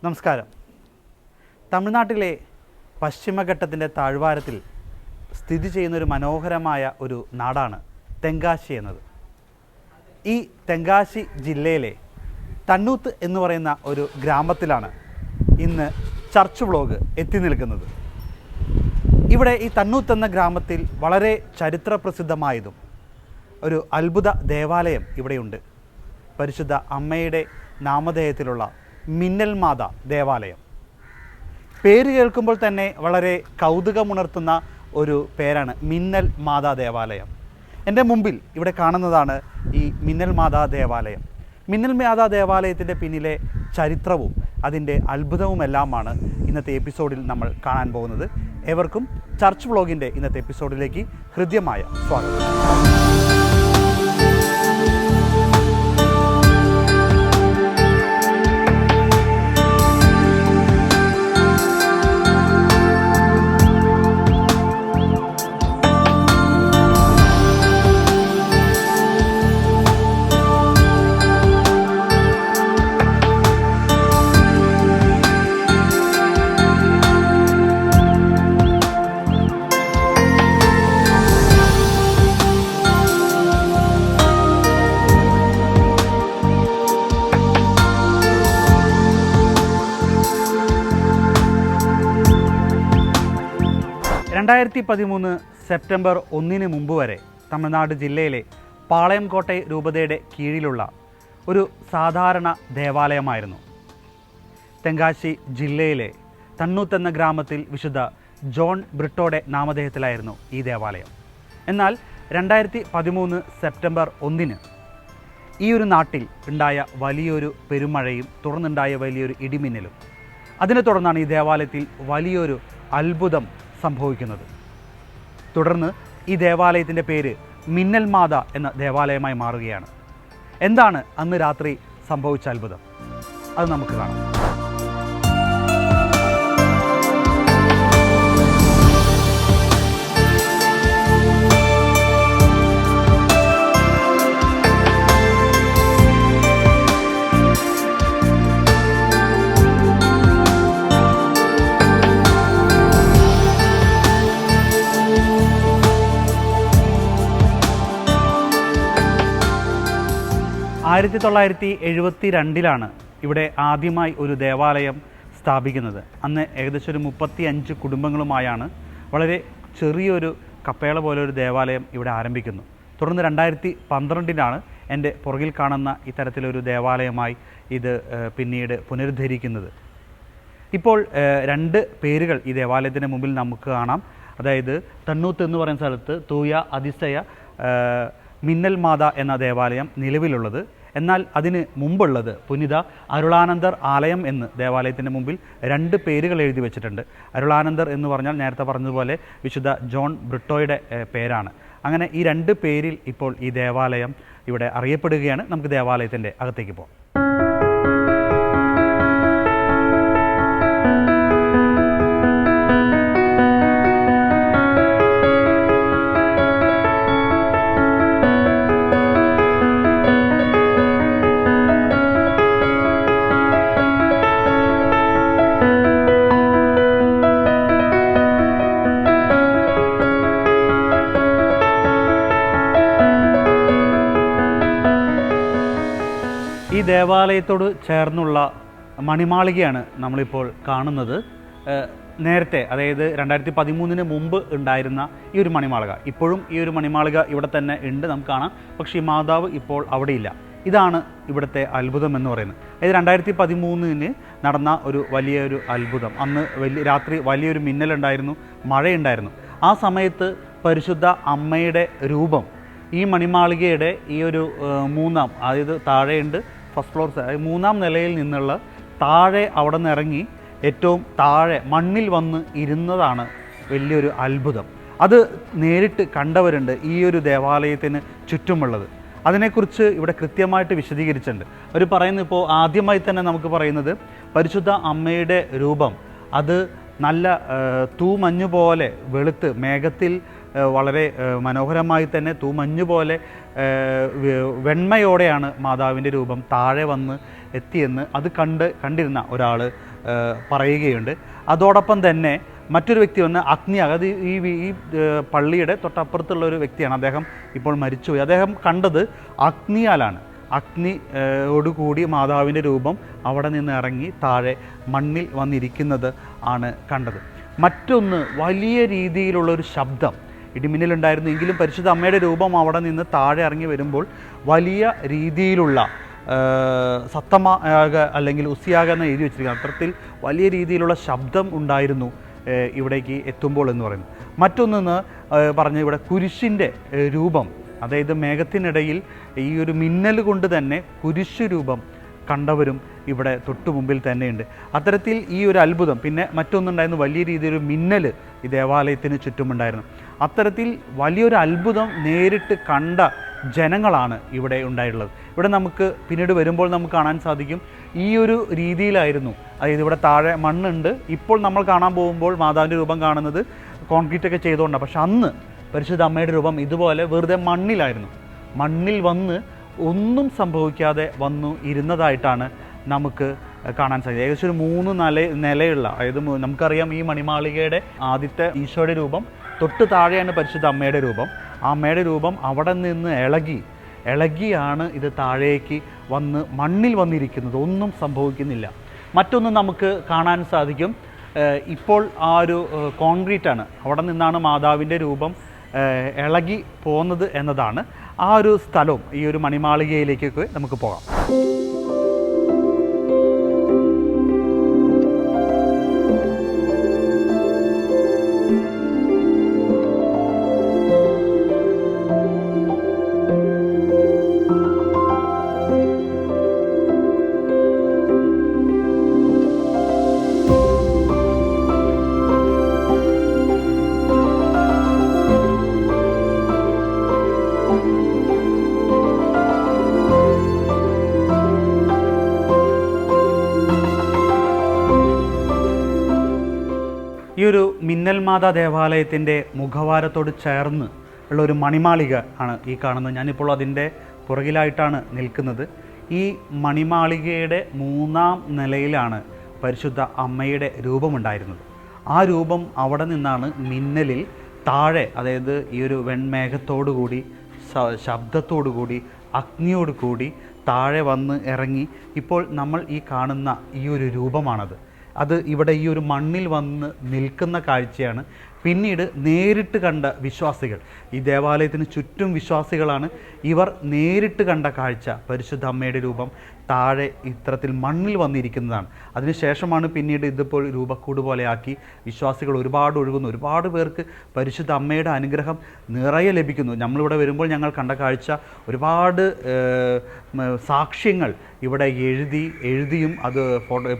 നമസ്കാരം. തമിഴ്നാട്ടിലെ പശ്ചിമഘട്ടത്തിൻ്റെ താഴ്വാരത്തിൽ സ്ഥിതി ചെയ്യുന്നൊരു മനോഹരമായ ഒരു നാടാണ് തെങ്കാശി എന്നത്. ഈ തെങ്കാശി ജില്ലയിലെ തണ്ണൂത്ത് എന്ന് പറയുന്ന ഒരു ഗ്രാമത്തിലാണ് ഇന്ന് ചർച്ച് വ്ലോഗ് എത്തി നിൽക്കുന്നത്. ഇവിടെ ഈ തണ്ണൂത്ത് എന്ന ഗ്രാമത്തിൽ വളരെ ചരിത്രപ്രസിദ്ധമായതും ഒരു അത്ഭുത ദേവാലയം ഇവിടെയുണ്ട്. പരിശുദ്ധ അമ്മയുടെ നാമധേയത്തിലുള്ള മിന്നൽ മാതാ ദേവാലയം. പേര് കേൾക്കുമ്പോൾ തന്നെ വളരെ കൗതുകമുണർത്തുന്ന ഒരു പേരാണ് മിന്നൽ മാതാ ദേവാലയം. എൻ്റെ മുമ്പിൽ ഇവിടെ കാണുന്നതാണ് ഈ മിന്നൽ മാതാ ദേവാലയം. മിന്നൽ മാതാ ദേവാലയത്തിൻ്റെ പിന്നിലെ ചരിത്രവും അതിൻ്റെ അത്ഭുതവുമെല്ലാമാണ് ഇന്നത്തെ എപ്പിസോഡിൽ നമ്മൾ കാണാൻ പോകുന്നത്. ഏവർക്കും ചർച്ച് വ്ലോഗിൻ്റെ ഇന്നത്തെ എപ്പിസോഡിലേക്ക് ഹൃദ്യമായ സ്വാഗതം. 2013 സെപ്റ്റംബർ 1 മുമ്പ് വരെ തമിഴ്നാട് ജില്ലയിലെ പാളയംകോട്ടെ രൂപതയുടെ കീഴിലുള്ള ഒരു സാധാരണ ദേവാലയമായിരുന്നു. തെങ്കാശി ജില്ലയിലെ തണ്ണൂത്ത് എന്ന ഗ്രാമത്തിൽ വിശുദ്ധ ജോൺ ബ്രിട്ടോയുടെ നാമധേയത്തിലായിരുന്നു ഈ ദേവാലയം. എന്നാൽ 2013 സെപ്റ്റംബർ 1 ഈ ഒരു നാട്ടിൽ ഉണ്ടായ വലിയൊരു പെരുമഴയും തുടർന്നുണ്ടായ വലിയൊരു ഇടിമിന്നലും, അതിനെ തുടർന്നാണ് ഈ ദേവാലയത്തിൽ വലിയൊരു അത്ഭുതം സംഭവിക്കുന്നത്. തുടർന്ന് ഈ ദേവാലയത്തിൻ്റെ പേര് മിന്നൽ മാതാ എന്ന ദേവാലയമായി മാറുകയാണ്. എന്താണ് അന്ന് രാത്രി സംഭവിച്ച അത്ഭുതം? അത് നമുക്ക് കാണാം. ആയിരത്തി 1972 ഇവിടെ ആദ്യമായി ഒരു ദേവാലയം സ്ഥാപിക്കുന്നത്. അന്ന് ഏകദേശം ഒരു 35 കുടുംബങ്ങളുമായാണ് വളരെ കപ്പേള പോലെ ഒരു ദേവാലയം ഇവിടെ ആരംഭിക്കുന്നു. തുടർന്ന് 2012 എൻ്റെ പുറകിൽ കാണുന്ന ഇത്തരത്തിലൊരു ദേവാലയമായി ഇത് പിന്നീട് പുനരുദ്ധരിക്കുന്നത്. ഇപ്പോൾ 2 പേരുകൾ ഈ ദേവാലയത്തിൻ്റെ മുമ്പിൽ നമുക്ക് കാണാം. അതായത് തണ്ണൂത്ത് എന്ന് പറയുന്ന സ്ഥലത്ത് തൂയ അതിശയ മിന്നൽ മാതാ എന്ന ദേവാലയം നിലവിലുള്ളത്. എന്നാൽ അതിന് മുമ്പുള്ളത് പുനിത അരുളാനന്ദർ ആലയം എന്ന് ദേവാലയത്തിൻ്റെ മുമ്പിൽ 2 പേരുകൾ എഴുതി വെച്ചിട്ടുണ്ട്. അരുളാനന്ദർ എന്ന് പറഞ്ഞാൽ നേരത്തെ പറഞ്ഞതുപോലെ വിശുദ്ധ ജോൺ ബ്രിട്ടോയുടെ പേരാണ്. അങ്ങനെ ഈ 2 പേരിൽ ഇപ്പോൾ ഈ ദേവാലയം ഇവിടെ അറിയപ്പെടുകയാണ്. നമുക്ക് ദേവാലയത്തിൻ്റെ അകത്തേക്ക് പോകാം. ഈ ദേവാലയത്തോട് ചേർന്നുള്ള മണിമാളികയാണ് നമ്മളിപ്പോൾ കാണുന്നത്. നേരത്തെ, അതായത് 2013 മുമ്പ് ഉണ്ടായിരുന്ന ഈ ഒരു മണിമാളിക, ഇപ്പോഴും ഈ ഒരു മണിമാളിക ഇവിടെ തന്നെ ഉണ്ട്, നമുക്ക് കാണാം. പക്ഷേ ഈ മാതാവ് ഇപ്പോൾ അവിടെയില്ല. ഇതാണ് ഇവിടുത്തെ അത്ഭുതം എന്ന് പറയുന്നത്. അതായത് 2013 നടന്ന ഒരു വലിയൊരു അത്ഭുതം. അന്ന് രാത്രി വലിയൊരു മിന്നലുണ്ടായിരുന്നു, മഴയുണ്ടായിരുന്നു. ആ സമയത്ത് പരിശുദ്ധ അമ്മയുടെ രൂപം ഈ മണിമാളികയുടെ ഈ ഒരു 3-ാം, അതായത് താഴെയുണ്ട് ഫസ്റ്റ് ഫ്ലോർ, 3-ാം നിലയിൽ നിന്നുള്ള താഴെ അവിടെ നിന്ന് ഇറങ്ങി ഏറ്റവും താഴെ മണ്ണിൽ വന്ന് ഇരുന്നതാണ് വലിയൊരു അത്ഭുതം. അത് നേരിട്ട് കണ്ടവരുണ്ട് ഈ ഒരു ദേവാലയത്തിന് ചുറ്റുമുള്ളത്. അതിനെക്കുറിച്ച് ഇവിടെ കൃത്യമായിട്ട് വിശദീകരിച്ചിട്ടുണ്ട്. അവർ പറയുന്നത്, ഇപ്പോൾ ആദ്യമായി തന്നെ നമുക്ക് പറയുന്നത് പരിശുദ്ധ അമ്മയുടെ രൂപം അത് നല്ല തൂമഞ്ഞ് പോലെ വെളുത്ത് മേഘത്തിൽ വളരെ മനോഹരമായി തന്നെ തൂമഞ്ഞ് പോലെ വെണ്മയോടെയാണ് മാതാവിൻ്റെ രൂപം താഴെ വന്ന് എത്തിയെന്ന് അത് കണ്ടിരുന്ന ഒരാൾ പറയുകയുണ്ട്. അതോടൊപ്പം തന്നെ മറ്റൊരു വ്യക്തി വന്ന് അഗ്നിയാഗ്, അത് ഈ പള്ളിയുടെ തൊട്ടപ്പുറത്തുള്ള ഒരു വ്യക്തിയാണ്. അദ്ദേഹം ഇപ്പോൾ മരിച്ചുപോയി. അദ്ദേഹം കണ്ടത് അഗ്നിയാലാണ്. അഗ്നിയോടുകൂടി മാതാവിൻ്റെ രൂപം അവിടെ നിന്ന് ഇറങ്ങി താഴെ മണ്ണിൽ വന്നിരിക്കുന്നത് ആണ് കണ്ടത്. മറ്റൊന്ന്, വലിയ രീതിയിലുള്ളൊരു ശബ്ദം, ഇടിമിന്നലുണ്ടായിരുന്നു എങ്കിലും പരിശുദ്ധ അമ്മയുടെ രൂപം അവിടെ നിന്ന് താഴെ ഇറങ്ങി വരുമ്പോൾ വലിയ രീതിയിലുള്ള സത്തമാക അല്ലെങ്കിൽ ഉസിയാക എന്ന് എഴുതി വെച്ചിരിക്കുന്നത്, അത്തരത്തിൽ വലിയ രീതിയിലുള്ള ശബ്ദം ഉണ്ടായിരുന്നു ഇവിടേക്ക് എത്തുമ്പോൾ എന്ന് പറയുന്നു. മറ്റൊന്നെന്ന് പറഞ്ഞ ഇവിടെ കുരിശിൻ്റെ രൂപം, അതായത് മേഘത്തിനിടയിൽ ഈ ഒരു മിന്നൽ കൊണ്ട് തന്നെ കുരിശ് രൂപം കണ്ടവരും ഇവിടെ തൊട്ടു മുമ്പിൽ തന്നെയുണ്ട്. അത്തരത്തിൽ ഈ ഒരു അത്ഭുതം. പിന്നെ മറ്റൊന്നുണ്ടായിരുന്നു, വലിയ രീതിയിലൊരു മിന്നൽ ഈ ദേവാലയത്തിന് ചുറ്റുമുണ്ടായിരുന്നു. അത്തരത്തിൽ വലിയൊരു അത്ഭുതം നേരിട്ട് കണ്ട ജനങ്ങളാണ് ഇവിടെ ഉണ്ടായിട്ടുള്ളത്. ഇവിടെ നമുക്ക് പിന്നീട് വരുമ്പോൾ നമുക്ക് കാണാൻ സാധിക്കും ഈ ഒരു രീതിയിലായിരുന്നു. അതായത് ഇവിടെ താഴെ മണ്ണുണ്ട്. ഇപ്പോൾ നമ്മൾ കാണാൻ പോകുമ്പോൾ മാതാവിൻ്റെ രൂപം കാണുന്നത് കോൺക്രീറ്റൊക്കെ ചെയ്തുകൊണ്ടാണ്. പക്ഷെ അന്ന് പരിശുദ്ധ അമ്മയുടെ രൂപം ഇതുപോലെ വെറുതെ മണ്ണിലായിരുന്നു. മണ്ണിൽ വന്ന് ഒന്നും സംഭവിക്കാതെ വന്നു ഇരുന്നതായിട്ടാണ് നമുക്ക് കാണാൻ സാധിക്കും. ഏകദേശം ഒരു 3 നിലയുള്ള, അതായത് നമുക്കറിയാം ഈ മണിമാളികയുടെ ആദ്യത്തെ ഈശോയുടെ രൂപം തൊട്ട് താഴെയാണ് പരിശുദ്ധ അമ്മയുടെ രൂപം. ആ അമ്മയുടെ രൂപം അവിടെ നിന്ന് ഇളകിയാണ് ഇത് താഴേക്ക് വന്ന് മണ്ണിൽ വന്നിരിക്കുന്നത്. ഒന്നും സംഭവിക്കുന്നില്ല. മറ്റൊന്ന് നമുക്ക് കാണാൻ സാധിക്കും, ഇപ്പോൾ ആ ഒരു കോൺക്രീറ്റാണ്, അവിടെ നിന്നാണ് മാതാവിൻ്റെ രൂപം ഇളകി പോകുന്നത് എന്നതാണ്. ആ ഒരു സ്ഥലവും ഈ ഒരു മണിമാളികയിലേക്കൊക്കെ നമുക്ക് പോകാം. ഈ ഒരു മിന്നൽ മാതാ ദേവാലയത്തിൻ്റെ മുഖവാരത്തോട് ചേർന്ന് ഉള്ള ഒരു മണിമാളിക ആണ് ഈ കാണുന്നത്. ഞാനിപ്പോൾ അതിൻ്റെ പുറകിലായിട്ടാണ് നിൽക്കുന്നത്. ഈ മണിമാളികയുടെ 3-ാം നിലയിലാണ് പരിശുദ്ധ അമ്മയുടെ രൂപമുണ്ടായിരുന്നത്. ആ രൂപം അവിടെ നിന്നാണ് മിന്നലിൽ താഴെ, അതായത് ഈ ഒരു വെൺമേഘത്തോടുകൂടി ശബ്ദത്തോടുകൂടി അഗ്നിയോടുകൂടി താഴെ വന്ന് ഇറങ്ങി ഇപ്പോൾ നമ്മൾ ഈ കാണുന്ന ഈ ഒരു രൂപമാണത്. അത് ഇവിടെ ഈ ഒരു മണ്ണിൽ വന്ന് നിൽക്കുന്ന കാഴ്ചയാണ്. പിന്നീട് നേരിട്ട് കണ്ട വിശ്വാസികൾ, ഈ ദേവാലയത്തിന് ചുറ്റും വിശ്വാസികളാണ്, ഇവർ നേരിട്ട് കണ്ട കാഴ്ച പരിശുദ്ധ അമ്മയുടെ രൂപം താഴെ ഇത്തരത്തിൽ മണ്ണിൽ വന്നിരിക്കുന്നതാണ്. അതിനുശേഷമാണ് പിന്നീട് ഇതിപ്പോൾ രൂപക്കൂട് പോലെയാക്കി വിശ്വാസികൾ ഒരുപാട് ഒഴുകുന്നു. ഒരുപാട് പേർക്ക് പരിശുദ്ധ അമ്മയുടെ അനുഗ്രഹം നിറയെ ലഭിക്കുന്നു. നമ്മളിവിടെ വരുമ്പോൾ ഞങ്ങൾ കണ്ട കാഴ്ച, ഒരുപാട് സാക്ഷ്യങ്ങൾ ഇവിടെ എഴുതിയും അത്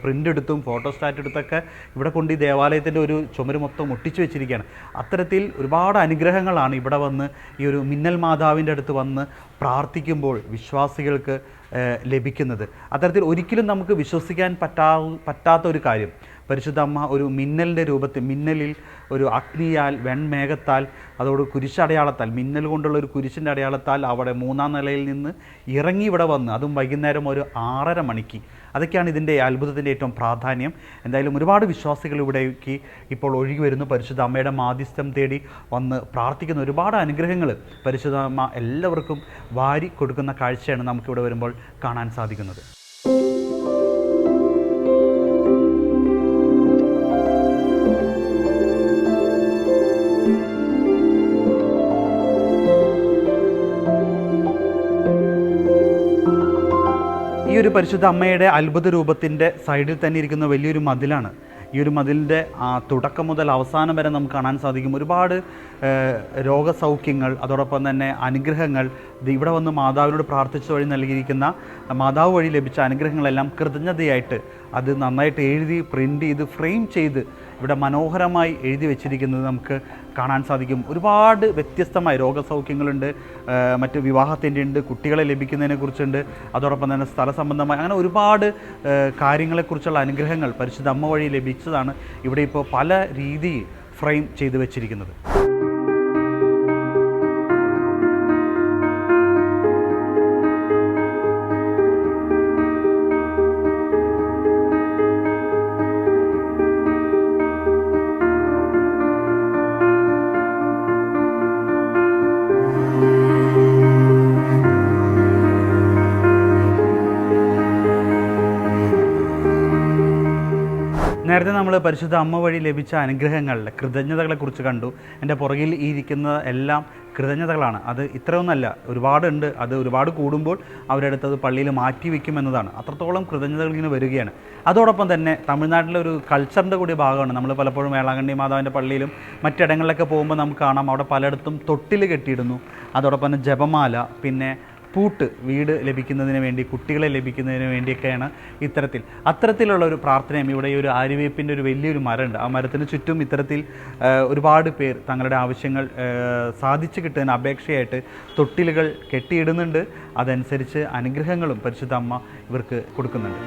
പ്രിൻ്റ് എടുത്തും ഫോട്ടോസ്റ്റാറ്റ് എടുത്തൊക്കെ ഇവിടെ കൊണ്ട് ഈ ദേവാലയത്തിൻ്റെ ഒരു ചുമര് മൊത്തം ഒട്ടിച്ചു വെച്ചിരിക്കുകയാണ്. അത്തരത്തിൽ ഒരുപാട് അനുഗ്രഹങ്ങളാണ് ഇവിടെ വന്ന് ഈ ഒരു മിന്നൽ മാതാവിൻ്റെ അടുത്ത് വന്ന് പ്രാർത്ഥിക്കുമ്പോൾ വിശ്വാസികൾക്ക് ലഭിക്കുന്നത്. അത്തരത്തിൽ ഒരിക്കലും നമുക്ക് വിശ്വസിക്കാൻ പറ്റാത്ത ഒരു കാര്യം, പരിശുദ്ധ അമ്മ ഒരു മിന്നലിൻ്റെ രൂപത്തിൽ, മിന്നലിൽ ഒരു അഗ്നിയാൽ വെൺമേഘത്താൽ അതോട് കുരിശടയാളത്താൽ, മിന്നൽ കൊണ്ടുള്ള ഒരു കുരിശിൻ്റെ അടയാളത്താൽ അവിടെ 3-ാം നിലയിൽ നിന്ന് ഇറങ്ങി ഇവിടെ വന്ന്, അതും വൈകുന്നേരം ഒരു 6:30 മണിക്ക്. അതൊക്കെയാണ് ഇതിൻ്റെ അത്ഭുതത്തിൻ്റെ ഏറ്റവും പ്രാധാന്യം. എന്തായാലും ഒരുപാട് വിശ്വാസികൾ ഇവിടേക്ക് ഇപ്പോൾ ഒഴുകി വരുന്നു. പരിശുദ്ധ അമ്മയുടെ മാധ്യസ്ഥം തേടി വന്ന് പ്രാർത്ഥിക്കുന്ന ഒരുപാട് അനുഗ്രഹങ്ങൾ പരിശുദ്ധ അമ്മ എല്ലാവർക്കും വാരി കൊടുക്കുന്ന കാഴ്ചയാണ് നമുക്കിവിടെ വരുമ്പോൾ കാണാൻ സാധിക്കുന്നത്. ഈ ഒരു പരിശുദ്ധ അമ്മയുടെ അത്ഭുത രൂപത്തിൻ്റെ സൈഡിൽ തന്നെ ഇരിക്കുന്ന വലിയൊരു മതിലാണ്. ഈ ഒരു മതിലിൻ്റെ തുടക്കം മുതൽ അവസാനം വരെ നമുക്ക് കാണാൻ സാധിക്കും ഒരുപാട് രോഗസൗഖ്യങ്ങൾ, അതോടൊപ്പം തന്നെ അനുഗ്രഹങ്ങൾ. ഇവിടെ വന്ന് മാതാവിനോട് പ്രാർത്ഥിച്ച വഴി നൽകിയിരിക്കുന്ന, മാതാവ് വഴി ലഭിച്ച അനുഗ്രഹങ്ങളെല്ലാം കൃതജ്ഞതയായിട്ട് അത് നന്നായിട്ട് എഴുതി പ്രിൻ്റ് ചെയ്ത് ഫ്രെയിം ചെയ്ത് ഇവിടെ മനോഹരമായി എഴുതി വെച്ചിരിക്കുന്നത് നമുക്ക് കാണാൻ സാധിക്കും. ഒരുപാട് വ്യത്യസ്തമായ രോഗസൗഖ്യങ്ങളുണ്ട്, മറ്റ് വിവാഹത്തിൻ്റെ ഉണ്ട്, കുട്ടികളെ ലഭിക്കുന്നതിനെ കുറിച്ചുണ്ട്, അതോടൊപ്പം തന്നെ സ്ഥല സംബന്ധമായ അങ്ങനെ ഒരുപാട് കാര്യങ്ങളെക്കുറിച്ചുള്ള അനുഗ്രഹങ്ങൾ പരിശുദ്ധ അമ്മ വഴി ലഭിച്ചതാണ് ഇവിടെ ഇപ്പോൾ പല രീതിയിൽ ഫ്രെയിം ചെയ്തു വെച്ചിരിക്കുന്നത്. നേരത്തെ നമ്മൾ പരിശുദ്ധ അമ്മ വഴി ലഭിച്ച അനുഗ്രഹങ്ങളുടെ കൃതജ്ഞതകളെക്കുറിച്ച് കണ്ടു. എൻ്റെ പുറകിൽ ഈ ഇരിക്കുന്ന എല്ലാം കൃതജ്ഞതകളാണ്. അത് ഇത്രയൊന്നല്ല, ഒരുപാടുണ്ട്. അത് ഒരുപാട് കൂടുമ്പോൾ അവരെടുത്ത് അത് പള്ളിയിൽ മാറ്റി വയ്ക്കും എന്നതാണ്. അത്രത്തോളം കൃതജ്ഞതകൾ ഇങ്ങനെ വരികയാണ്. അതോടൊപ്പം തന്നെ തമിഴ്നാട്ടിലെ ഒരു കൾച്ചറിൻ്റെ കൂടി ഭാഗമാണ്. നമ്മൾ പലപ്പോഴും വേളാങ്കണ്ണി മാതാവിൻ്റെ പള്ളിയിലും മറ്റിടങ്ങളിലൊക്കെ പോകുമ്പോൾ നമുക്ക് കാണാം, അവിടെ പലയിടത്തും തൊട്ടിൽ കെട്ടിയിടുന്നു. അതോടൊപ്പം തന്നെ ജപമാല, പിന്നെ പൂട്ട്, വീട് ലഭിക്കുന്നതിന് വേണ്ടി, കുട്ടികളെ ലഭിക്കുന്നതിന് വേണ്ടിയൊക്കെയാണ് അത്തരത്തിലുള്ള ഒരു പ്രാർത്ഥനയും. ഇവിടെ ഈ ഒരു ആര്യവേപ്പിൻ്റെ ഒരു വലിയൊരു മരമുണ്ട്. ആ മരത്തിന് ചുറ്റും ഇത്തരത്തിൽ ഒരുപാട് പേർ തങ്ങളുടെ ആവശ്യങ്ങൾ സാധിച്ചു കിട്ടുന്നതിന് അപേക്ഷയായിട്ട് തൊട്ടിലുകൾ കെട്ടിയിടുന്നുണ്ട്. അതനുസരിച്ച് അനുഗ്രഹങ്ങളും പരിശുദ്ധ അമ്മ ഇവർക്ക് കൊടുക്കുന്നുണ്ട്.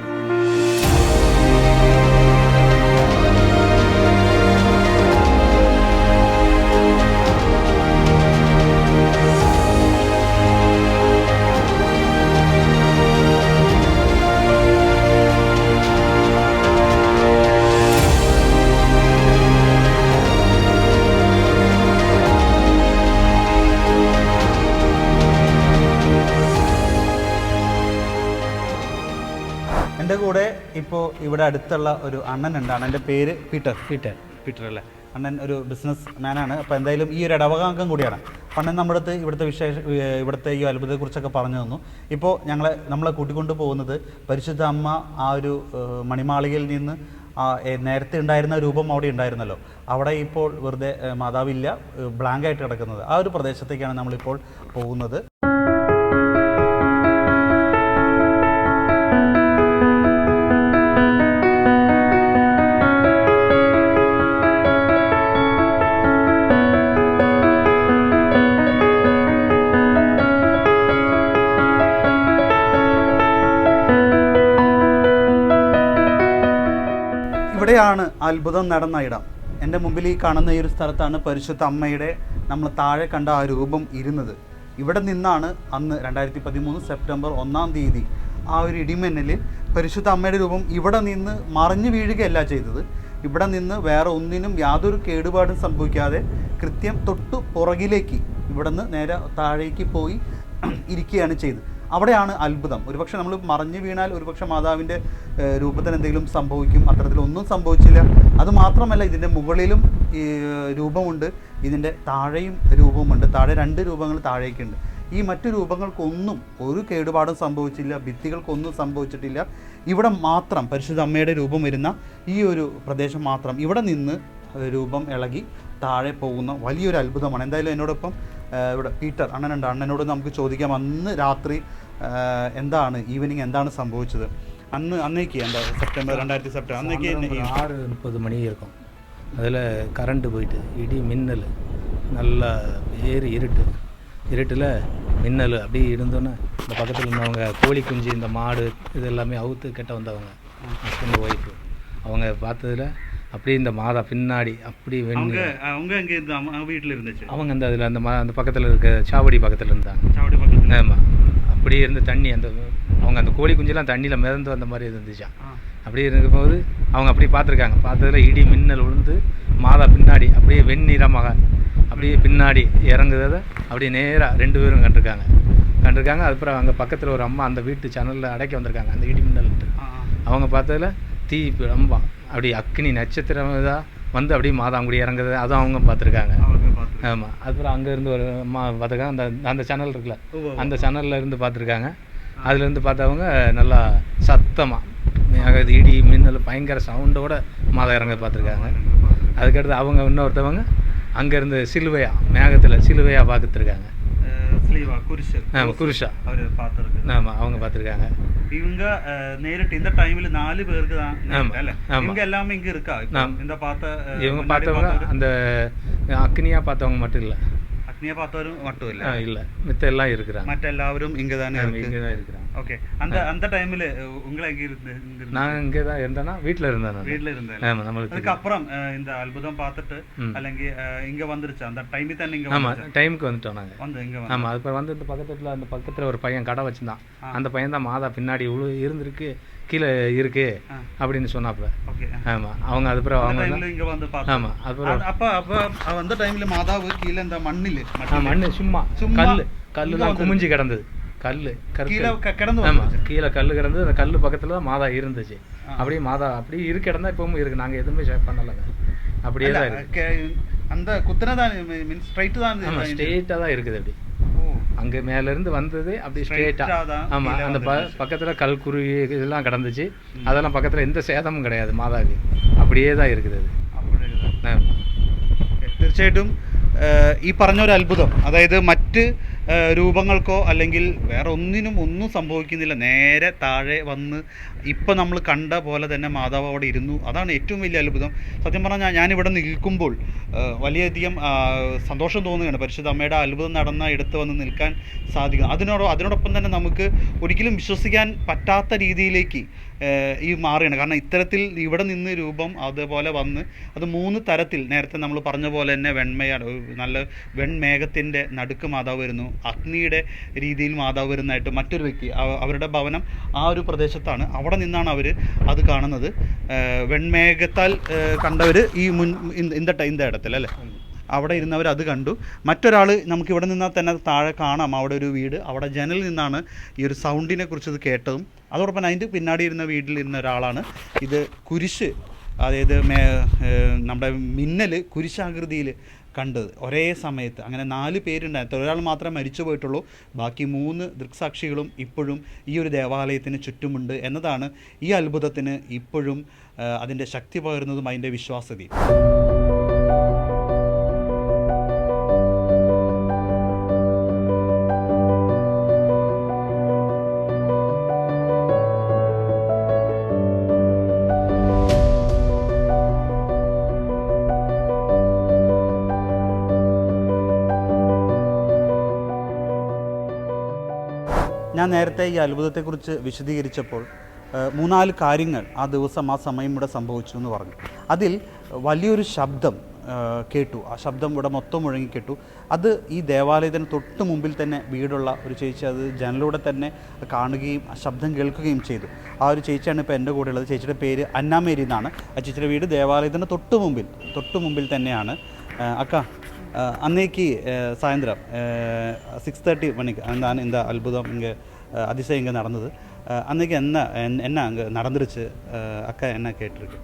എൻ്റെ കൂടെ ഇപ്പോൾ ഇവിടെ അടുത്തുള്ള ഒരു അണ്ണനുണ്ട്. അണ്ണൻ്റെ പേര് പീറ്റർ അല്ലേ? അണ്ണൻ ഒരു ബിസിനസ് മാനാണ്. അപ്പോൾ എന്തായാലും ഈ ഒരു ഇടവകാംഗം കൂടിയാണ്. അണ്ണൻ നമ്മുടെ അടുത്ത് ഇവിടുത്തെ ഈ അത്ഭുതത്തെക്കുറിച്ചൊക്കെ പറഞ്ഞു തന്നു. ഇപ്പോൾ നമ്മളെ കൂട്ടിക്കൊണ്ട് പോകുന്നത് പരിശുദ്ധ അമ്മ ആ ഒരു മണിമാളികയിൽ നിന്ന് നേരത്തെ ഉണ്ടായിരുന്ന രൂപം അവിടെ ഉണ്ടായിരുന്നല്ലോ, അവിടെ ഇപ്പോൾ വെറുതെ മാതാവില്ല, ബ്ലാങ്കായിട്ട് കിടക്കുന്നത്. ആ ഒരു പ്രദേശത്തേക്കാണ് നമ്മളിപ്പോൾ പോകുന്നത്. ഇവിടെയാണ് അത്ഭുതം നടന്ന ഇടം. എൻ്റെ മുമ്പിൽ ഈ കാണുന്ന ഈ ഒരു സ്ഥലത്താണ് പരിശുദ്ധ അമ്മയുടെ നമ്മൾ താഴെ കണ്ട ആ രൂപം ഇരുന്നത്. ഇവിടെ നിന്നാണ് അന്ന് 2013 സെപ്റ്റംബർ 1-ാം തീയതി ആ ഒരു ഇടിമിന്നലിൽ പരിശുദ്ധ അമ്മയുടെ രൂപം ഇവിടെ നിന്ന് മറിഞ്ഞു വീഴുകയല്ല ചെയ്തത്. ഇവിടെ നിന്ന് വേറെ ഒന്നിനും യാതൊരു കേടുപാടും സംഭവിക്കാതെ കൃത്യം തൊട്ടു പുറകിലേക്ക് ഇവിടെ നിന്ന് നേരെ താഴേക്ക് പോയി ഇരിക്കുകയാണ് ചെയ്തത്. അവിടെയാണ് അത്ഭുതം. ഒരുപക്ഷെ നമ്മൾ മറിഞ്ഞു വീണാൽ ഒരുപക്ഷെ മാതാവിൻ്റെ രൂപത്തിന് എന്തെങ്കിലും സംഭവിക്കും. അത്തരത്തിലൊന്നും സംഭവിച്ചില്ല. അതുമാത്രമല്ല, ഇതിൻ്റെ മുകളിലും ഈ രൂപമുണ്ട്, ഇതിൻ്റെ താഴെയും രൂപമുണ്ട്. താഴെ 2 രൂപങ്ങൾ താഴേക്കുണ്ട്. ഈ മറ്റു രൂപങ്ങൾക്കൊന്നും ഒരു കേടുപാടും സംഭവിച്ചില്ല, ഭിത്തികൾക്കൊന്നും സംഭവിച്ചിട്ടില്ല. ഇവിടെ മാത്രം പരിശുദ്ധ അമ്മയുടെ രൂപം വരുന്ന ഈ ഒരു പ്രദേശം മാത്രം, ഇവിടെ നിന്ന് രൂപം ഇളകി താഴെ പോകുന്ന വലിയൊരു അത്ഭുതമാണ്. എന്തായാലും എന്നോടൊപ്പം ഇവിടെ പീറ്റർ അണ്ണനുണ്ട്. അണ്ണനോട് നമുക്ക് ചോദിക്കാം, അന്ന് രാത്രി ഈവനിങ് എന്താണ് സംഭവിച്ചത്? அன்னைக்கு அந்த செப்டம்பர் 2000 செப்டம்பர் அன்னைக்கு 6:30 மணி இருக்கும். அதில் கரண்ட்டு போயிட்டு இடி மின்னல் நல்லா இருட்டில் மின்னல் அப்படி இருந்தோன்னே இந்த பக்கத்தில் இருந்தவங்க கோழி குஞ்சு இந்த மாடு இது எல்லாமே அவுத்து கெட்ட வந்தவங்க ஹஸ்பண்ட் ஒய்ஃபு அவங்க பார்த்ததில் அப்படியே இந்த மாதா பின்னாடி அப்படி அவங்க அங்கே வீட்டில் இருந்துச்சு. அவங்க அந்த அதில் அந்த பக்கத்தில் இருக்க சாவடி பக்கத்தில் இருந்தாங்க. ஆமாம், அப்படியே இருந்து தண்ணி அவங்க அந்த கோழி குஞ்செல்லாம் தண்ணியில் மிதந்து வந்த மாதிரி இருந்துச்சான். அப்படி இருக்கும்போது அவங்க அப்படி பார்த்துருக்காங்க. பார்த்ததில் இடி மின்னல் விழுந்து மாதா பின்னாடி அப்படியே வெண்ணிறமாக அப்படியே பின்னாடி இறங்குறதை அப்படியே நேராக 2 பேரும் கண்டிருக்காங்க. அதுக்கப்புறம் அங்கே பக்கத்தில் ஒரு அம்மா அந்த வீட்டு சேனலில் அடைக்க வந்திருக்காங்க. அந்த இடி மின்னல்ட்டு அவங்க பார்த்ததில் தீ ரொம்ப அப்படி அக்னி நட்சத்திரம் இதாக வந்து அப்படியே மாதாங்குடி இறங்குறது அதுவும் அவங்க பார்த்துருக்காங்க. ஆமாம், அதுக்கப்புறம் அங்கேருந்து ஒரு அம்மா பார்த்துருக்காங்க. அந்த சேனல் இருக்குல்ல, அந்த சேனலில் இருந்து பார்த்துருக்காங்க. அதுலேருந்து பார்த்தவங்க நல்லா சத்தமாக இடி மின்னல் பயங்கர சவுண்டோட மாதம் இறங்க பார்த்துருக்காங்க. அதுக்கடுத்து அவங்க இன்னொருத்தவங்க அங்கேருந்து மேகத்தில் சிலுவையாக பார்த்துருக்காங்க. குருஷா அவர் பார்த்துருக்கு. ஆமாம், அவங்க பார்த்துருக்காங்க. இவங்க நேரிட்டு இந்த டைமில் 4 பேருக்கு தான். இவங்க எல்லாமே இங்கே இருக்கா? இந்த இவங்க பார்த்தவங்க அந்த அக்னியாக பார்த்தவங்க மட்டும் இல்லை, அக்னியை பார்த்தவரும் மட்டும் இல்லை மித்த எல்லாம் இருக்கிறாங்க. மற்ற எல்லாரும் இங்கே தானே இருக்கிறாங்க. ஓகே, அந்த டைமில் உங்களை எங்கே இருந்து? நான் இங்கே தான் இருந்தேன்னா வீட்டில் இருந்தேன். ஆமாம், நம்மளுக்கு அதுக்கப்புறம் இந்த அல்புதம் பார்த்துட்டு அல்லங்கி இங்கே வந்துருச்சு அந்த டைமுக்கு தான். இங்கே ஆமாம், டைமுக்கு வந்துட்டோம் நாங்கள். இங்கே ஆமாம், அதுக்கு வந்து அந்த பக்கத்தில் ஒரு பையன் கடை வச்சுருந்தான். அந்த பையன் தான் மாதா பின்னாடி இருந்திருக்கு, கீழே இருக்கு அப்படின்னு சொன்னாப்புல. ஆமாம், அவங்க அதுக்கப்புறம் அவங்க இங்கே வந்து ஆமாம், அதுக்கப்புறம் அப்போ அந்த டைமில் மாதாவு கீழே இந்த மண்ணு சும்மா கல்லெல்லாம் குமிஞ்சு கிடந்தது. கல் கீழே கிடந்து ஆமாம், கீழே கல் கிடந்து அந்த கல் பக்கத்தில் தான் மாதா இருந்துச்சு. அப்படியே மாதா அப்படியே இருக்க இடம் தான் இப்பவும் இருக்குது. நாங்கள் எதுவுமே ஷேர் பண்ணலைங்க, அப்படியே தான் இருக்குது. அந்த குத்தனை தான் மீன்ஸ் ஸ்ட்ரைட்டு தான். ஆமாம், ஸ்ட்ரெயிட்டாக தான் இருக்குது. அப்படி அங்கே மேலேருந்து வந்தது அப்படி ஸ்ட்ரெயிட்டாக. ஆமாம், அந்த பக்கத்தில் கல் குருவி இதெல்லாம் கிடந்துச்சு. அதெல்லாம் பக்கத்தில் எந்த சேதமும் கிடையாது மாதாவுக்கு. அப்படியே தான் இருக்குது அது. തീർച്ചയായിട്ടും ഈ പറഞ്ഞൊരു അത്ഭുതം, അതായത് മറ്റ് രൂപങ്ങൾക്കോ അല്ലെങ്കിൽ വേറെ ഒന്നും സംഭവിക്കുന്നില്ല. നേരെ താഴെ വന്ന് ഇപ്പം നമ്മൾ കണ്ട പോലെ തന്നെ മാതാവ് അവിടെ ഇരുന്നു. അതാണ് ഏറ്റവും വലിയ അത്ഭുതം. സത്യം പറഞ്ഞാൽ ഞാനിവിടെ നിൽക്കുമ്പോൾ വലിയധികം സന്തോഷം തോന്നുകയാണ്. പരിശുദ്ധ അമ്മയുടെ അത്ഭുതം നടന്ന ഇടത്ത് വന്ന് നിൽക്കാൻ സാധിക്കും. അതിനോടൊപ്പം തന്നെ നമുക്ക് ഒരിക്കലും വിശ്വസിക്കാൻ പറ്റാത്ത രീതിയിലേക്ക് ഈ മാറുകയാണ്. കാരണം ഇത്തരത്തിൽ ഇവിടെ നിന്ന് രൂപം അതേപോലെ വന്ന് അത് 3 തരത്തിൽ, നേരത്തെ നമ്മൾ പറഞ്ഞ പോലെ തന്നെ വെണ്മയാണ്, നല്ല വെൺമേഘത്തിൻ്റെ നടുക്ക് മാതാവ് വരുന്നു, അഗ്നിയുടെ രീതിയിൽ മാതാവ് വരുന്നതായിട്ട് മറ്റൊരു വ്യക്തി, അവരുടെ ഭവനം ആ ഒരു പ്രദേശത്താണ്, അവിടെ നിന്നാണ് അവർ അത് കാണുന്നത്. വെൺമേഘത്താൽ കണ്ടവർ ഈ இந்த இடத்துல അല്ലേ, അവിടെ ഇരുന്നവർ അത് കണ്ടു. മറ്റൊരാൾ നമുക്കിവിടെ നിന്നാൽ തന്നെ താഴെ കാണാം, അവിടെ ഒരു വീട്, അവിടെ ജനലിൽ നിന്നാണ് ഈ ഒരു സൗണ്ടിനെ കുറിച്ച് ഇത് കേട്ടതും. അതോടൊപ്പം അതിൻ്റെ പിന്നാടി ഇരുന്ന വീട്ടിലിരുന്ന ഒരാളാണ് ഇത് കുരിശ്, അതായത് നമ്മുടെ മിന്നൽ കുരിശാകൃതിയിൽ കണ്ടത് ഒരേ സമയത്ത്. അങ്ങനെ 4 പേരുണ്ടായിരുന്നു. ഒരാൾ മാത്രമേ മരിച്ചു പോയിട്ടുള്ളൂ. ബാക്കി 3 ദൃക്സാക്ഷികളും ഇപ്പോഴും ഈ ഒരു ദേവാലയത്തിന് ചുറ്റുമുണ്ട് എന്നതാണ് ഈ അത്ഭുതത്തിന് ഇപ്പോഴും അതിൻ്റെ ശക്തി പകരുന്നതും അതിൻ്റെ വിശ്വാസ്യതയും. ഞാൻ നേരത്തെ ഈ അത്ഭുതത്തെക്കുറിച്ച് വിശദീകരിച്ചപ്പോൾ 3-4 കാര്യങ്ങൾ ആ ദിവസം ആ സമയം ഇവിടെ സംഭവിച്ചു എന്ന് പറഞ്ഞു. അതിൽ വലിയൊരു ശബ്ദം കേട്ടു. ആ ശബ്ദം ഇവിടെ മൊത്തം മുഴങ്ങി കേട്ടു. അത് ഈ ദേവാലയത്തിന് തൊട്ട് മുമ്പിൽ തന്നെ വീടുള്ള ഒരു ചേച്ചി അത് ജനലിലൂടെ തന്നെ കാണുകയും ആ ശബ്ദം കേൾക്കുകയും ചെയ്തു. ആ ഒരു ചേച്ചിയാണ് ഇപ്പോൾ എൻ്റെ കൂടെ ഉള്ളത്. ചേച്ചിയുടെ പേര് അന്നാമേരി എന്നാണ്. ആ ചേച്ചിയുടെ വീട് ദേവാലയത്തിന് തൊട്ട് മുമ്പിൽ തന്നെയാണ്. അക്ക அன்னைக்கு சாயந்தரம் 6:30 மணிக்கு இந்த அற்புதம் இங்கே அதிசயம் இங்கே நடந்தது. அன்னைக்கு என்ன அங்கே நடந்துருச்சு அக்கா, என்ன கேட்டிருக்கு?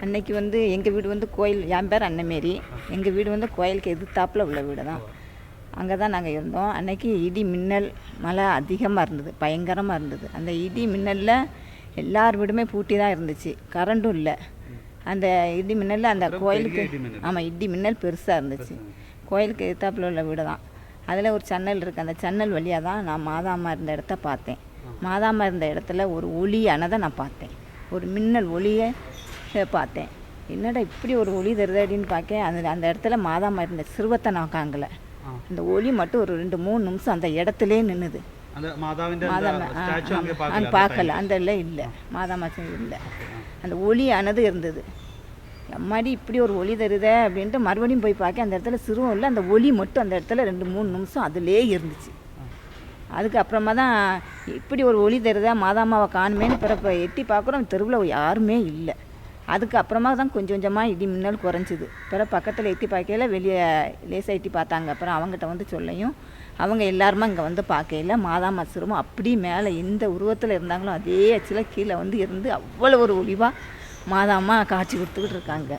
அன்னைக்கு வந்து எங்கள் வீடு வந்து கோயில், என் பேர் அன்னமேரி, எங்கள் வீடு வந்து கோயிலுக்கு எதிர்த்தாப்பில் உள்ள வீடு தான். அங்கே தான் நாங்கள் இருந்தோம். அன்னைக்கு இடி மின்னல் மழை அதிகமாக இருந்தது, பயங்கரமாக இருந்தது. அந்த இடி மின்னலில் எல்லார் வீடுமே பூட்டி தான் இருந்துச்சு, கரண்ட்டும் இல்லை. அந்த இடி மின்னலில் அந்த கோயிலுக்கு, ஆமாம், இடி மின்னல் பெருசாக இருந்துச்சு. கோயிலுக்கு எதிர்த்தாப்பில் உள்ள வீடு தான். அதில் ஒரு சன்னல் இருக்குது. அந்த சன்னல் வழியாக தான் நான் மாதாம்மா இருந்த இடத்த பார்த்தேன். மாதாம்மா இருந்த இடத்துல ஒரு ஒளியானதை நான் பார்த்தேன், ஒரு மின்னல் ஒளியை பார்த்தேன். என்னடா இப்படி ஒரு ஒளி தருது அப்படின்னு பார்க்கேன். அந்த இடத்துல மாதாம்மா இருந்த சிறுவத்தை நான் காங்கலை. அந்த ஒளி மட்டும் ஒரு 2-3 நிமிஷம் அந்த இடத்துலே நின்றுது. பார்க்கல, அந்த இல்லை, மாதாம்மா இல்லை. அந்த ஒளியானது இருந்தது. அம்மாடி இப்படி ஒரு ஒளி தருதே அப்படின்ட்டு மறுபடியும் போய் பார்க்க அந்த இடத்துல சிறுவம் இல்லை, அந்த ஒளி மட்டும் அந்த இடத்துல 2-3 நிமிஷம் அதிலே இருந்துச்சு. அதுக்கப்புறமா தான் இப்படி ஒரு ஒளி தருதா மாதாம்மாவை காணுமேன்னு பிறப்ப எட்டி பார்க்குறோம், தெருவில் யாருமே இல்லை. அதுக்கப்புறமா தான் கொஞ்சம் கொஞ்சமாக இடி மின்னல் குறைஞ்சிது. பிறகு பக்கத்தில் எட்டி பார்க்கையில் வெளியே லேசாக எட்டி பார்த்தாங்க. அப்புறம் அவங்ககிட்ட வந்து சொல்லையும் அவங்க எல்லாருமே இங்கே வந்து பார்க்கையில் மாதாம்மா சிறுவம் அப்படி மேலே எந்த உருவத்தில் இருந்தாங்களோ அதே அச்சில் கீழே வந்து இருந்து அவ்வளோ ஒரு ஒளிவாக மாதாம்மா காட்சி கொடுத்துக்கிட்டு இருக்காங்க.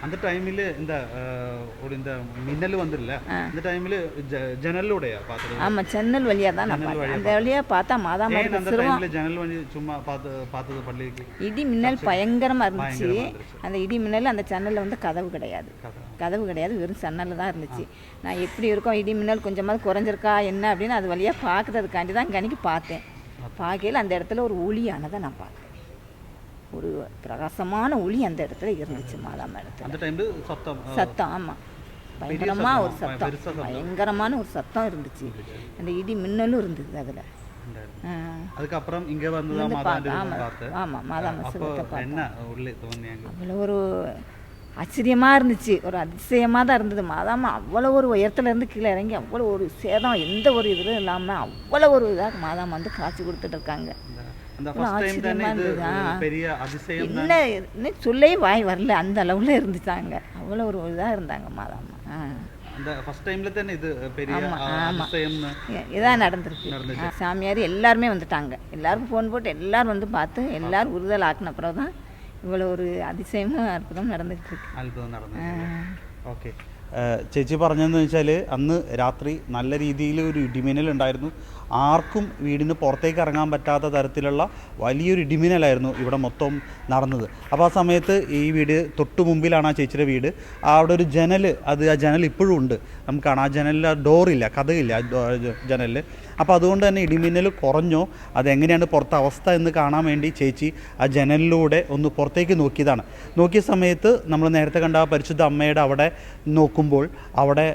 அந்த டைமில் இந்த மின்னல் வந்துடல, அந்த டைமில் ஜன்னலோடையா பார்த்தது? ஆமாம், ஜன்னல் வழியாக தான் நான் பார்த்தேன். அந்த வழியாக பார்த்தா மாதாம்மா ஜன்னல் வழி சும்மா பார்த்தது பள்ளிக்கு இடி மின்னல் பயங்கரமாக இருந்துச்சு. அந்த இடி மின்னல் அந்த ஜன்னலில் வந்து கதவு கிடையாது, வெறும் ஜன்னல் தான் இருந்துச்சு. நான் எப்படி இருக்கோம், இடி மின்னல் கொஞ்சமாவது குறைஞ்சிருக்கா என்ன அப்படின்னு அது வழியாக பார்க்குறதுக்காண்டி தான் கணிக்கு பார்த்தேன். பார்க்கையில் அந்த இடத்துல ஒரு ஒளியானதை நான் பார்த்தேன். ஒரு பிரகாசமான ஒளி அந்த இடத்துல இருந்துச்சு மாதாம்மா இடத்துல. அந்த டைமில் சத்தம், ஆமாம், பயங்கரமாக ஒரு சத்தம், பயங்கரமான ஒரு சத்தம் இருந்துச்சு. அந்த இடி மின்னலும் இருந்தது அதில். அதுக்கப்புறம் இங்கே வந்து ஆமாம், மாதாம்மா சிறுவத்தை பார்த்தேன். அவ்வளோ ஒரு ஆச்சரியமாக இருந்துச்சு, ஒரு அதிசயமாக தான் இருந்தது. மாதாம்மா அவ்வளோ ஒரு உயரத்துலேருந்து கீழே இறங்கி அவ்வளோ ஒரு சேதம் எந்த ஒரு இதுவும் இல்லாமல் அவ்வளோ ஒரு இதாக மாதாம்மா வந்து காட்சி கொடுத்துட்டு இருக்காங்க. என்ன சொல்லவே வாய் வரல, அந்த அளவில் இருந்துச்சாங்க. அவ்வளோ ஒரு இதாக இருந்தாங்க மாதாம்மா. அந்த ஃபர்ஸ்ட் டைம்ல தானே இது பெரிய அதிசயம்னு இதான் நடந்துருக்கு. சாமியார் எல்லாருமே வந்துட்டாங்க, எல்லாருக்கும் ஃபோன் போட்டு எல்லாரும் வந்து பார்த்து எல்லாரும் உறுதல் ஆக்கின அப்புறம் தான் இவ்வளோ ஒரு அதிசயமும் அற்புதம் நடந்துகிட்டு இருக்கு. അത്ഭുതം നടന്നു. ഓക്കെ, ചേച്ചി പറഞ്ഞതെന്ന് വെച്ചാൽ അന്ന് രാത്രി നല്ല രീതിയിൽ ഒരു ഇടിമിന്നൽ ഉണ്ടായിരുന്നു. ആർക്കും വീടിന് പുറത്തേക്ക് ഇറങ്ങാൻ പറ്റാത്ത തരത്തിലുള്ള വലിയൊരു ഇടിമിന്നലായിരുന്നു ഇവിടെ മൊത്തം നടന്നത്. അപ്പോൾ ആ സമയത്ത് ഈ വീട് തൊട്ട് മുമ്പിലാണ് ആ ചേച്ചിയുടെ വീട്. അവിടെ ഒരു ജനൽ, ആ ജനൽ ഇപ്പോഴും ഉണ്ട്, നമുക്ക് കാണാം. ആ ജനലിൽ ഡോറില്ല, കഥയില്ല ജനലിൽ. അപ്പോൾ അതുകൊണ്ട് തന്നെ ഇടിമിന്നൽ കുറഞ്ഞോ, അതെങ്ങനെയാണ് പുറത്തെ അവസ്ഥ എന്ന് കാണാൻ വേണ്ടി ചേച്ചി ആ ജനലിലൂടെ ഒന്ന് പുറത്തേക്ക് നോക്കിയതാണ്. നോക്കിയ സമയത്ത് നമ്മൾ നേരത്തെ കണ്ട ആ പരിശുദ്ധ അമ്മയുടെ അവിടെ നോക്കുമ്പോൾ അവിടെ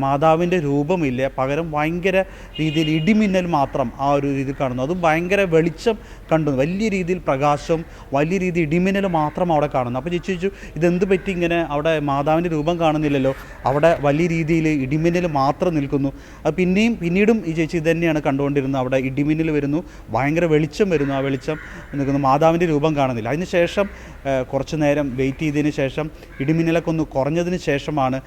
മാതാവിൻ്റെ രൂപമില്ല, പകരം ഭയങ്കര രീതിയിൽ ഇടിമിന്നൽ മാത്രം ആ ഒരു രീതിയിൽ കാണുന്നു. അതും ഭയങ്കര വെളിച്ചം കണ്ടു, വലിയ രീതിയിൽ പ്രകാശം, വലിയ രീതിയിൽ ഇടിമിന്നൽ മാത്രം അവിടെ കാണുന്നു. അപ്പോൾ ചേച്ചി ചോദിച്ചു, ഇതെന്ത് പറ്റി ഇങ്ങനെ അവിടെ മാതാവിൻ്റെ രൂപം കാണുന്നില്ലല്ലോ, അവിടെ വലിയ രീതിയിൽ ഇടിമിന്നൽ മാത്രം നിൽക്കുന്നു. അത് പിന്നീടും ഈ ചേച്ചി ഇത് തന്നെയാണ് കണ്ടുകൊണ്ടിരുന്നത്. അവിടെ ഇടിമിന്നൽ വരുന്നു, ഭയങ്കര വെളിച്ചം വരുന്നു, ആ വെളിച്ചം നിൽക്കുന്നു, മാതാവിൻ്റെ രൂപം കാണുന്നില്ല. അതിന് ശേഷം കുറച്ച് നേരം വെയിറ്റ് ചെയ്തതിന് ശേഷം ഇടിമിന്നലൊക്കെ ഒന്ന് കുറഞ്ഞതിന് ശേഷമാണ്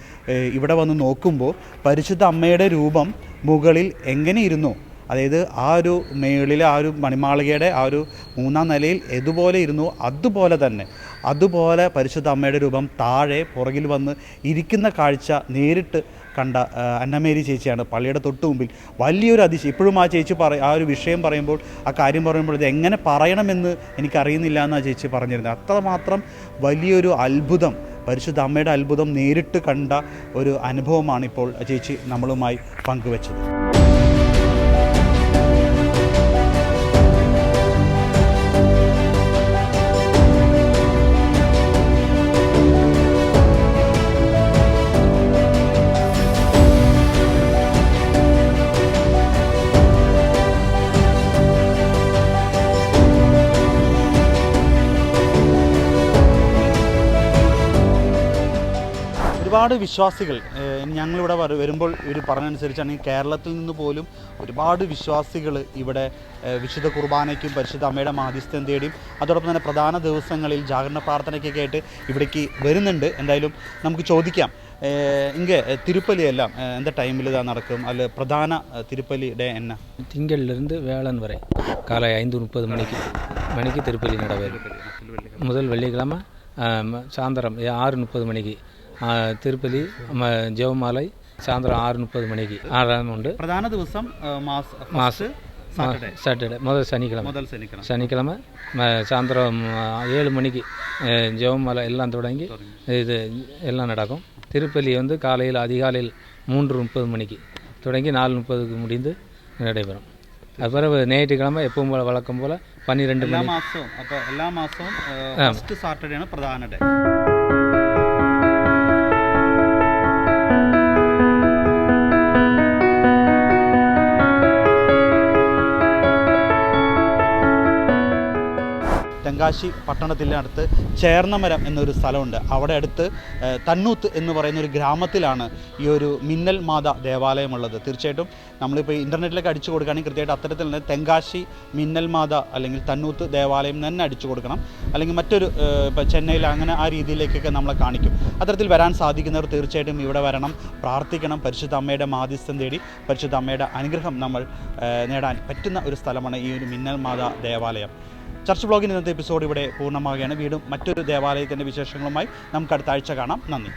ഇവിടെ വന്ന് നോക്കുമ്പോൾ പരിശുദ്ധ അമ്മയുടെ രൂപം മുകളിൽ എങ്ങനെ ഇരുന്നു, അതായത് ആ ഒരു മേളിലെ ആ ഒരു മണിമാളികയുടെ ആ ഒരു 3ാം നിലയിൽ എതുപോലെ ഇരുന്നു അതുപോലെ പരിശുദ്ധ അമ്മയുടെ രൂപം താഴെ പുറകിൽ വന്ന് ഇരിക്കുന്ന കാഴ്ച നേരിട്ട് കണ്ട അന്നമേരി ചേച്ചിയാണ് പള്ളിയുടെ തൊട്ട് മുമ്പിൽ. വലിയൊരു അതിശയം. ഇപ്പോഴും ആ ചേച്ചി ആ ഒരു വിഷയം പറയുമ്പോൾ, ആ കാര്യം പറയുമ്പോൾ ഇത് എങ്ങനെ പറയണമെന്ന് എനിക്കറിയുന്നില്ല എന്നാണ് ചേച്ചി പറഞ്ഞിരുന്നത്. അത്രമാത്രം വലിയൊരു അത്ഭുതം, പരിശുദ്ധ അമ്മയുടെ അത്ഭുതം നേരിട്ട് കണ്ട ഒരു അനുഭവമാണ് ഇപ്പോൾ ചേച്ചി നമ്മളുമായി പങ്കുവച്ചത്. ഒരുപാട് വിശ്വാസികൾ ഞങ്ങളിവിടെ വരുമ്പോൾ ഇവർ പറഞ്ഞനുസരിച്ചാണെങ്കിൽ കേരളത്തിൽ നിന്ന് പോലും ഒരുപാട് വിശ്വാസികൾ ഇവിടെ വിശുദ്ധ കുർബാനയ്ക്കും പരിശുദ്ധ അമ്മയുടെ മാധ്യസ്ഥം തേടിയും അതോടൊപ്പം തന്നെ പ്രധാന ദിവസങ്ങളിൽ ജാഗരണ പ്രാർത്ഥനയ്ക്കൊക്കെ ആയിട്ട് ഇവിടേക്ക് വരുന്നുണ്ട്. എന്തായാലും നമുക്ക് ചോദിക്കാം, ഇங்கே തിരുപ്പലി എല്ലാം എന്ത ടൈമിൽ ഇതാ നടക്കും, അല്ല പ്രധാന തിരുപ്പലി ഡേ എന്നാ? திங்களிலிருந்து வேளன் வரை காலை 5:30 மணிக்கு திருப்பலி நடைபெறும். முதல் வெள்ளிக்கிழமை சாயந்தரம் 6:30 மணிக்கு തിരുപ്പലി ജപമാല സായന്ത്രം 6:30 മണിക്ക് ഉണ്ട്. പ്രധാന ദിവസം സാറ്റർഡേ മുതൽ ശനിക്കിഴமை സായന്ത്രം 7 മണിക്ക് ജപമാല എല്ലാം തുടങ്ങി ഇത് എല്ലാം നടക്കും. திருப்பலி வந்து காலையில் அதிகாலையில் 3:30 மணிக்கு தொடங்கி 4:30க்கு முடிந்து நடைபெறும். அது பிறகு ஞாயிற்றுக்கிழமை எப்பவும் போல வழக்கம் போல் 12 மணி. എല്ലാ മാസവും ഫസ്റ്റ് സാറ്റർഡേ ആണ് പ്രധാന ഡേ. തെങ്കാശി പട്ടണത്തിനടുത്ത് ചേർന്നമരം എന്നൊരു സ്ഥലമുണ്ട്. അവിടെ അടുത്ത് തന്നൂത്ത് എന്ന് പറയുന്ന ഒരു ഗ്രാമത്തിലാണ് ഈ ഒരു മിന്നൽ മാത ദേവാലയമുള്ളത്. തീർച്ചയായിട്ടും നമ്മളിപ്പോൾ ഇൻ്റർനെറ്റിലൊക്കെ അടിച്ചു കൊടുക്കുകയാണെങ്കിൽ കൃത്യമായിട്ട് അത്തരത്തിൽ തന്നെ തെങ്കാശി മിന്നൽ മാത അല്ലെങ്കിൽ തന്നൂത്ത് ദേവാലയം തന്നെ അടിച്ചു കൊടുക്കണം. അല്ലെങ്കിൽ മറ്റൊരു ഇപ്പോൾ ചെന്നൈയിൽ അങ്ങനെ ആ രീതിയിലേക്കൊക്കെ നമ്മളെ കാണിക്കും. അത്തരത്തിൽ വരാൻ സാധിക്കുന്നവർ തീർച്ചയായിട്ടും ഇവിടെ വരണം, പ്രാർത്ഥിക്കണം. പരിശുദ്ധ അമ്മയുടെ മാധ്യസ്ഥം തേടി പരിശുദ്ധ അമ്മയുടെ അനുഗ്രഹം നമ്മൾ നേടാൻ പറ്റുന്ന ഒരു സ്ഥലമാണ് ഈ ഒരു മിന്നൽ മാത ദേവാലയം. ചർച്ച് ബ്ലോഗിൻ്റെ ഇന്നത്തെ എപ്പിസോഡ് ഇവിടെ പൂർണ്ണമാവുകയാണ്. വീണ്ടും മറ്റൊരു ദേവാലയത്തിൻ്റെ വിശേഷങ്ങളുമായി നമുക്ക് അടുത്ത ആഴ്ച കാണാം. നന്ദി.